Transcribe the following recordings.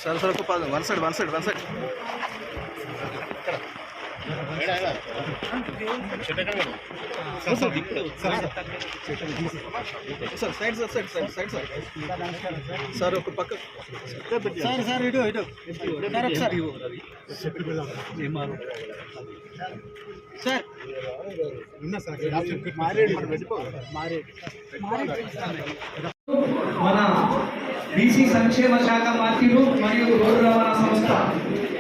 Sir sir को one side one side one side sir side sir side side side sir sir ఒక పక్క sir sir ఇటు ఇటు sir sir ఉన్న sir మారేడ్ మారేడ్ మన బీసీ సంక్షేమ శాఖ మంత్రులు మరియు రోడ్డు రవాణా సంస్థ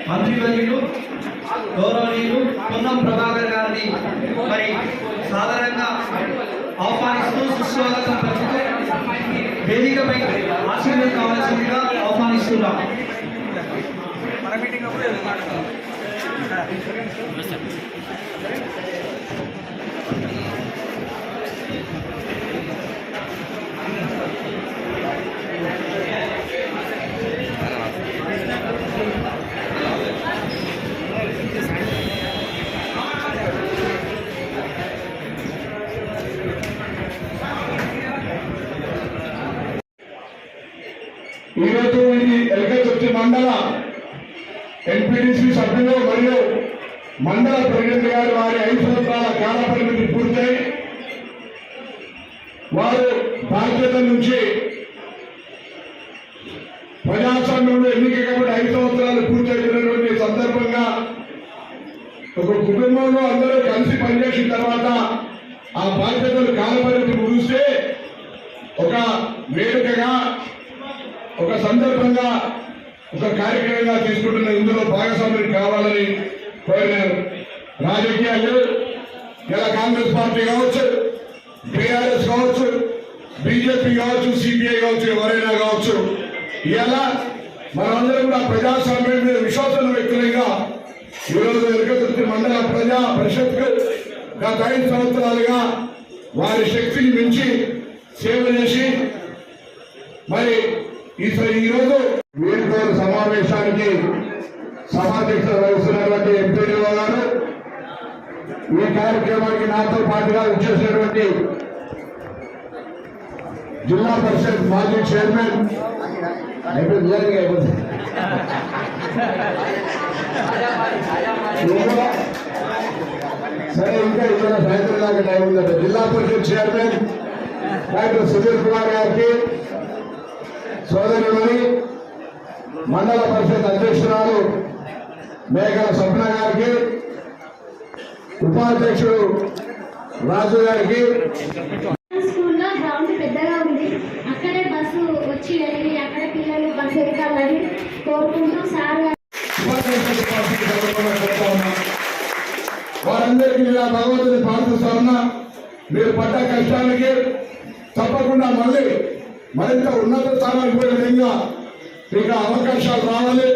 మంత్రివర్యులు గౌరవనీయులు పొన్నం ప్రభాకర్ గారిని మరి సాధారణంగా ఆహ్వానిస్తూ సుస్వాగతం పలుకుతూ వేదికపై ఆశీర్వాదం కావాల్సిందిగా ఆహ్వానిస్తున్నాం. మన మీటింగ్ అప్పుడు ఈరోజు ఇది ఎల్కచర్తి మండల ఎన్పీటీసీ సభ్యులు మరియు మండల ప్రెసిడెంట్ గారు వారి 5 సంవత్సరాల కాల పరిమితి పూర్తయి వారు బాధ్యత నుంచి ప్రజాస్వామ్యంలో ఎన్నిక కాబట్టి 5 సంవత్సరాలు పూర్తయినటువంటి సందర్భంగా ఒక కుటుంబంలో అందరూ కలిసి పనిచేసిన తర్వాత ఆ బాధ్యతలు కాల పరిమితి ముగిస్తే ఒక వేడుకగా ఒక సందర్భంగా ఒక కార్యక్రమంగా తీసుకుంటున్న ఇందులో భాగస్వామ్యం కావాలని కోరినారు. రాజకీయాలు ఇలా కాంగ్రెస్ పార్టీ కావచ్చు, టీఆర్ఎస్ కావచ్చు, బీజేపీ కావచ్చు, సిపిఐ కావచ్చు, ఎవరైనా కావచ్చు, ఇలా మనందరం కూడా ప్రజాస్వామ్యం మీద విశ్వాసం వ్యక్తులుగా ఈరోజు ఎల్కతుర్తి మండల ప్రజా పరిషత్కు గత 5 సంవత్సరాలుగా వారి శక్తిని మించి సేవ చేసి మరి ఈరోజు వీరికోరు సమావేశానికి సభాధ్యక్షత వహిస్తున్నటువంటి ఎంపీడీఓ గారు, ఈ కార్యక్రమానికి నాతో పాటుగా వచ్చేసినటువంటి జిల్లా పరిషత్ మాజీ చైర్మన్ సరే ఇంకా ఇక్కడ సాయంత్రం దాకా టైం ఉందంటే జిల్లా పరిషత్ చైర్మన్ డాక్టర్ సుధీర్ కుమార్ గారికి, సోదరులని మండల పరిషత్ అధ్యక్షురాలు మేఘల స్వప్న గారికి, ఉపాధ్యక్షుడు రాజు గారికి. స్కూల్లో గ్రౌండ్ పెద్దగా ఉంది, అక్కడే బస్సు వచ్చి వెళ్ళి అక్కడే పిల్లలు బస్సు ఎక్కాలని కోరుకుంటూ సార్ వారందరికీ ఇలా భగవంతుని ప్రార్థిస్తా ఉన్నా. మీరు పడ్డ కష్టానికి తప్పకుండా మళ్ళీ మరింత ఉన్నత స్థానానికి పోయే విధంగా ఇంకా అవకాశాలు రావాలి.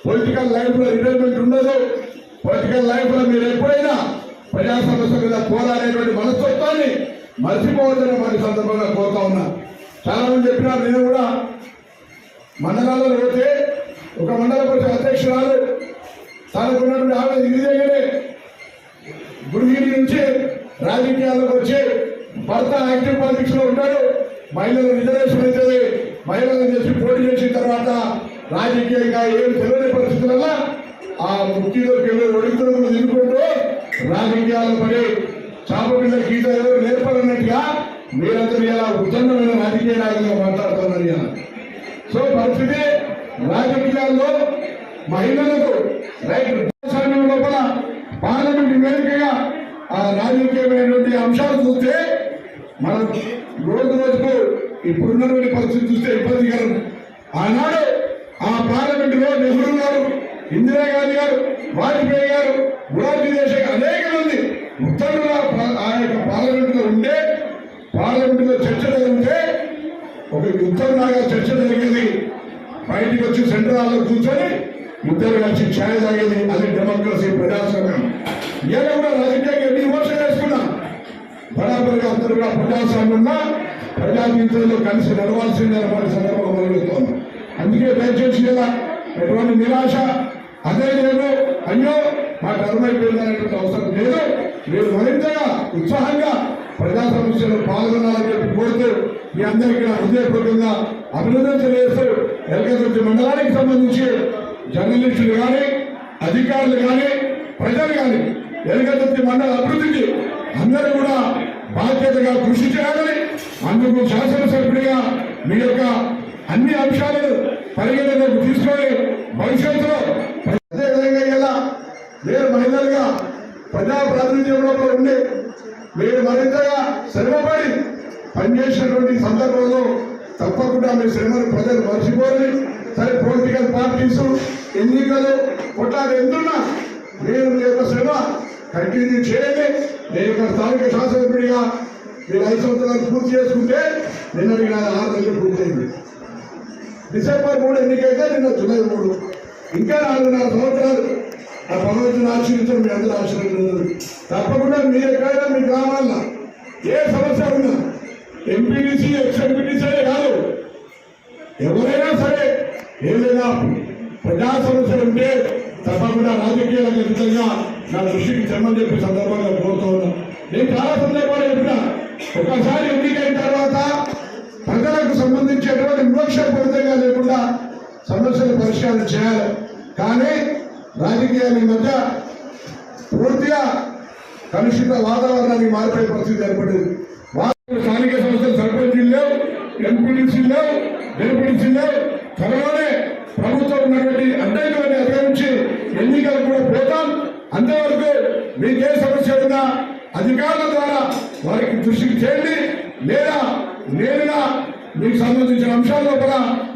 పొలిటికల్ లైఫ్ లో రిటైర్మెంట్ ఉండదు. పొలిటికల్ లైఫ్ లో మీరు ఎప్పుడైనా ప్రజా సమస్య మీద పోరాడేటువంటి మనస్తత్వాన్ని మర్చిపోవద్దని మరి సందర్భంగా కోరుతా ఉన్నా. చాలా మంది చెప్పినారు, నేను కూడా మండలాల్లో పోతే ఒక మండల పరిషత్ అధ్యక్షురాలు తనకున్నటువంటి ఆమె నిజంగానే గుడిగిరి నుంచి రాజకీయాల్లోకి వచ్చి భర్త యాక్టివ్ పాలిటిక్స్ లో ఉంటాడు. మహిళలు రిజర్వేషన్ అవుతుంది, మహిళలను చేసి పోటీ చేసిన తర్వాత రాజకీయంగా ఏం తెలియని పరిస్థితులలో ఆ ముఖ్యులకు వెళ్ళి ఒడితులకు తిరుగుకుంటూ రాజకీయాలు పడి చాపపిల్ల గీత ఎవరు నేర్పాలన్నట్టుగా మీరందరూ ఇలా ఉత్తన్నమైన రాజకీయ నాయకులుగా మాట్లాడుతున్నారు ఇలా. సో పరిస్థితి రాజకీయాల్లో మహిళలకు రైట్ సమయం లోపల పార్లమెంట్ వేదికగా ఆ రాజకీయమైనటువంటి అంశాలు చూస్తే మనం రోజు రోజుకు ఇప్పుడున్నటువంటి పరిస్థితి చూస్తే ఇబ్బందికరం. ఆనాడు ఆ పార్లమెంటులో నెహ్రూ గారు, ఇందిరాగాంధీ గారు, వాజ్పేయి గారు, గులాబీ దేశ అనేక మంది ఉత్తరంగా ఆ యొక్క పార్లమెంటులో ఉండే పార్లమెంటులో చర్చ జరిగితే ఒక యుద్ధంలాగా చర్చ జరిగేది. బయటికి వచ్చి సెంట్రల్ హాల్లో కూర్చొని ఇద్దరు కలిసి ఛాయ్ తాగేది. అది డెమోక్రసీ, ప్రజాస్వామ్యం. ఇలా కూడా రాజకీయంగా ఎన్ని విమర్శలు వేసుకున్నాం, బరాబరిగా అందరూ కూడా ప్రజాస్వామ్యంగా ప్రజాజీవితంలో కలిసి నడవాల్సిందని వారి సందర్భంగా మొదలెడుతోంది. అందుకే దయచేసి ఇలా ఎటువంటి నిరాశ అదే లేదు, అయ్యో మా టర్మ్ అయిపోయిందనేటువంటి అవసరం లేదు. మీరు మరింతగా ఉత్సాహంగా ప్రజా సమస్యలు పాల్గొనాలని చెప్పి కోరుతూ మీ అందరికీ నా హృదయపూర్వకంగా అభినందన తెలియజేస్తూ ఎలకతుర్తి మండలానికి సంబంధించి జర్నలిస్టులు కానీ అధికారులు కానీ ప్రజలు కానీ ఎలకతుర్తి మండల అభివృద్ధికి అందరూ కూడా బాధ్యతగా కృషి చేయాలని, అందుకు శాసనసభ్యుడిగా మీ యొక్క అన్ని అంశాలను పరిగణలోకి తీసుకొని భవిష్యత్తులో అదేవిధంగా ఇలా మీరు మహిళలుగా ప్రజా ప్రాతినిధ్యంలో ఉండి మీరు మరింతగా శ్రమపడి పనిచేసినటువంటి సందర్భంలో తప్పకుండా మీ శ్రమను ప్రజలు మర్చిపోరని, సరే పొలిటికల్ పార్టీస్ ఎన్నికలు కొట్లాలు ఎందున్నా మీరు మీ యొక్క శ్రమ కంటిన్యూ చేయండి. నేను యొక్క స్థానిక శాసనసభ్యుడిగా మీరు 5 సంవత్సరాలు పూర్తి చేసుకుంటే నిన్నటి 6 నెలలు పూర్తయింది. డిసెంబర్ 3 ఎన్నికైతే నిన్న జూలై 3, ఇంకా 4.5 సంవత్సరాలు ఆ భగవంతుని ఆశీర్వదించడం మీ అందరూ ఆశీర్వదించారు. తప్పకుండా మీరు ఎక్కడైనా మీ గ్రామాల్లో ఏ సమస్య ఉన్నా ఎంపీడీసీ ఎక్స్ఎంపీడీసీ కాదు, ఎవరైనా సరే ఏదైనా ప్రజా సమస్యలు ఉంటే తప్పకుండా రాజకీయాలకు అతీతంగా నా దృష్టికి తెమ్మని చెప్పి సందర్భంగా కోరుతూ ఉన్నా. నేను చాలా సందర్భాలు చెప్పినా, ఒకసారి ఎన్నికైన తర్వాత ప్రజలకు సంబంధించేటువంటి వివక్షపూరితంగా లేకుండా సమస్యలు పరిష్కారం చేయాలి. కానీ రాజకీయాల మధ్య పూర్తిగా కలుషిత వాతావరణానికి మారిపోయే పరిస్థితి ఏర్పడింది. స్థానిక సంస్థలు సర్పంచీలు లేవు, ఎంపీడీసీలు లేవు, జెడ్పీటీసీలు లేవు. త్వరలోనే ప్రభుత్వం ఉన్నటువంటి అడ్డంకులని అధిగమించి ఎన్నికలు కూడా పోతాం. అంతవరకు మీకే సమస్య ఉన్నా అధికారుల ద్వారా వారికి దృష్టికి చేయండి, లేదా నేరుగా మీకు సంబంధించిన అంశాల లోపల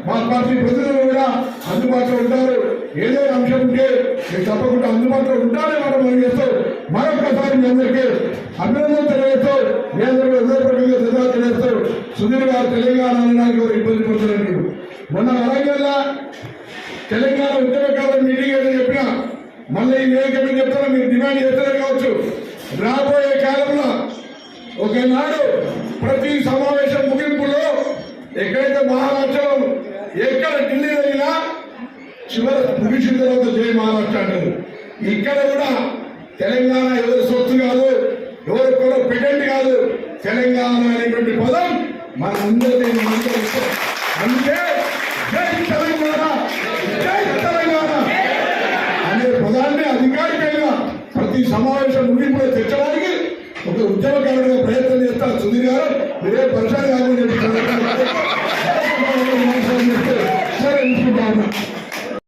మా పార్టీ ప్రతినిధులు కూడా అందుబాటులో ఉంటారు. ఏదైనా అంశం ఉంటే మీరు తప్పకుండా అందుబాటులో ఉంటారని మనం చేస్తూ మరొకసారి మీ అందరికీ అభినందన తెలియజేస్తూ మీ అందరికీ హృదయపూర్వకంగా ధన్యవాదాలు తెలియజేస్తూ సుధీర్ గారు తెలంగాణ అనడానికి ఎవరు ఇబ్బంది పడుతున్నారు. మొన్న వరంగల్ తెలంగాణ ఉద్యమకాలం మీటింగ్ ఏదో చెప్పినా మళ్ళీ ఈ వేదిక మీద చెప్తారా, మీరు డిమాండ్ చేస్తారు కావచ్చు. రాబోయే కాలంలో ఒకనాడు ప్రతి సమావేశం ముగింపులో ఎక్కడైతే మహారాష్ట్రలో ఎక్కడ ఢిల్లీ వెళ్ళినా చివరి ముగిసిన తర్వాత జై మహారాష్ట్ర అంటారు. ఇక్కడ కూడా తెలంగాణ ఎవరి సొత్తు కాదు, ఎవరి కూడా పెటెంట్ కాదు. తెలంగాణ అనేటువంటి పదం మన అందరినీ అంటే జై తెలంగాణ, జై తెలంగాణ అనే పదాన్ని అధికారికంగా ప్రతి సమావేశం ముగింపులో తెచ్చడానికి ఒక ఉద్యమకారుడిగా ప్రయత్నం చేస్తారు. సుధీర్ గారు మీరే పరిచయం కాదని చెప్పి